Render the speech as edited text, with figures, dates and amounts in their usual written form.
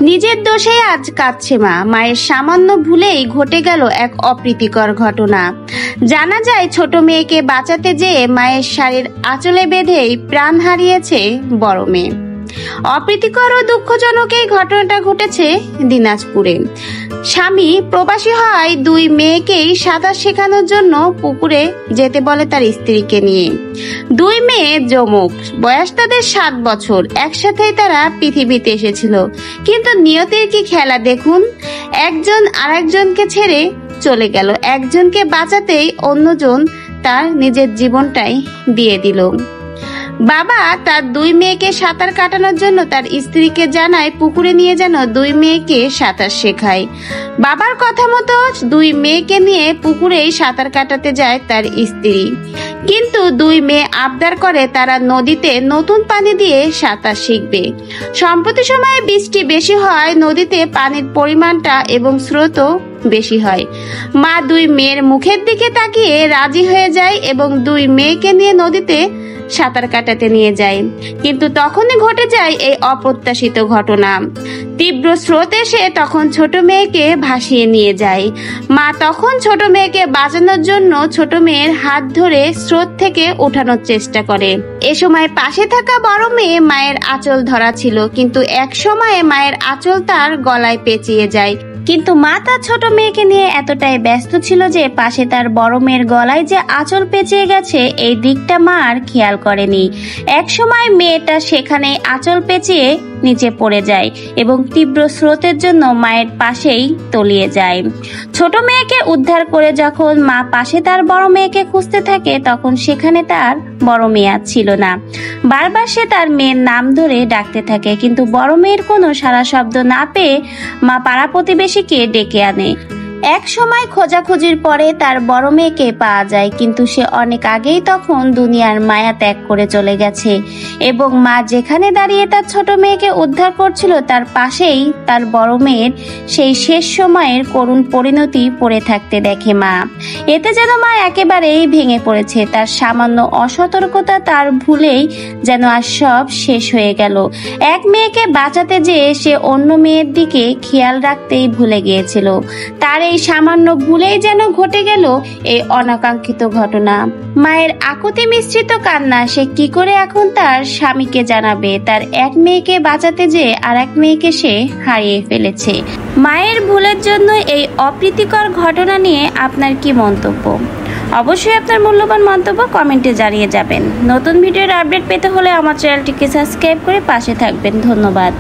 নিজের দোষে আজ কাঁদছে মা। মায়ের সামান্য ভুলেই ঘটে গেল এক অপ্রীতিকর ঘটনা। জানা যায় ছোট মেয়েকে বাঁচাতে যেয়ে মায়ের শাড়ির আঁচলে বেঁধেই প্রাণ হারিয়েছে বড় মেয়ে। অপ্রীতিকর ও দুঃখজনক এই ঘটনাটা ঘটেছে দিনাজপুরে। স্বামী প্রবাসী হয় দুই মেয়েকেই সাঁতার শেখানোর জন্য পুকুরে যেতে বলে তার স্ত্রীকে নিয়ে। দুই মেয়ে যমুক, বয়স তাদের 7 বছর। একসাথেই তারা পৃথিবীতে এসেছিল, কিন্তু নিয়তির কি খেলা দেখুন। একজন আরেকজনকে ছেড়ে চলে গেল। একজনকে বাঁচাতেই অন্যজন তার নিজের জীবনটাই দিয়ে দিল। বাবা তার দুই মেয়েকে সাঁতার কাটানোর জন্য তার স্ত্রীকে জানায় পুকুরে নিয়ে যেন দুই মেয়েকে সাঁতার শেখায়। বাবার কথা মতো দুই মেয়েকে নিয়ে পুকুরেই সাঁতার কাটাতে যায় তার স্ত্রী, কিন্তু দুই মেয়ে আবদার করে তারা নদীতে নতুন পানি দিয়ে সাঁতার শিখবে। সম্প্রতি সময়ে বৃষ্টি বেশি হয়, নদীতে পানির পরিমাণটা এবং স্রোতও বেশি হয়। মা দুই মেয়ের মুখের দিকে তাকিয়ে রাজি হয়ে যায় এবং দুই মেয়েকে নিয়ে নদীতে সাঁতার কাটাতে নিয়ে যায়। কিন্তু তখনই ঘটে যায় এই অপ্রত্যাশিত ঘটনা। তীব্র স্রোত এসে তখন ছোট মেয়েকে ভাসিয়ে নিয়ে যায়। মা তখন ছোট মেয়েকে বাঁচানোর জন্য ছোট মেয়ের হাত ধরে স্রোত থেকে ওঠানোর চেষ্টা করে। এ সময় পাশে থাকা বড় মেয়ে মায়ের আঁচল ধরা ছিল, কিন্তু এক সময়ে মায়ের আঁচল তার গলায় পেঁচিয়ে যায়। কিন্তু মা তার ছোট মেয়েকে নিয়ে এতটাই ব্যস্ত ছিল যে পাশে তার বড় মেয়ের গলায় যে আঁচল পেঁচিয়ে গেছে এই দিকটা মা আর খেয়াল করেনি। এক সময় মেয়েটা সেখানে আঁচল পেঁচিয়ে নিচে পড়ে যায় এবং তীব্র স্রোতের জন্য মায়ের পাশেই তলিয়ে যায়। ছোট মেয়েকে উদ্ধার করে যখন মা পাশে তার বড় মেয়েকে খুঁজতে থাকে তখন সেখানে তার বড় মেয়ে আর ছিল না। বারবার সে তার মেয়ের নাম ধরে ডাকতে থাকে, কিন্তু বড় মেয়ের কোনো সাড়া শব্দ না পেয়ে মা পাড়া প্রতিবেশীকে ডেকে আনে। এক সময় খোঁজাখুঁজির পরে তার বড় মেয়েকে পাওয়া যায়, কিন্তু সে অনেক আগেই তখন দুনিয়ার মায়া ত্যাগ করে চলে গেছে এবং মা যেখানে দাঁড়িয়ে তার ছোট মেয়েকে উদ্ধার করছিল তার পাশেই তার বড় মেয়ের সেই শেষ সময়ের করুণ পরিণতি পড়ে থাকতে দেখে মা। এতে যেন মা একেবারেই ভেঙে পড়েছে। তার সামান্য অসতর্কতা, তার ভুলেই যেন আর সব শেষ হয়ে গেল। এক মেয়েকে বাঁচাতে যেয়ে সে অন্য মেয়ের দিকে খেয়াল রাখতেই ভুলে গিয়েছিল। তার এই সামান্য ভুলেই যেন ঘটে গেল এই অনাকাঙ্ক্ষিত ঘটনা। মায়ের আকুতি মিশ্রিত কান্না। সে কি করে এখন তার স্বামীকে জানাবে তার এক মেয়েকে বাঁচাতে যে আর এক মেয়েকে সে হারিয়ে ফেলেছে। মায়ের ভুলের জন্য এই অপ্রীতিকর ঘটনা নিয়ে আপনার কি মন্তব্য? অবশ্যই আপনার মূল্যবান মন্তব্য কমেন্টে জানিয়ে যাবেন। নতুন ভিডিওর আপডেট পেতে হলে আমার চ্যানেলটিকে সাবস্ক্রাইব করে পাশে থাকবেন। ধন্যবাদ।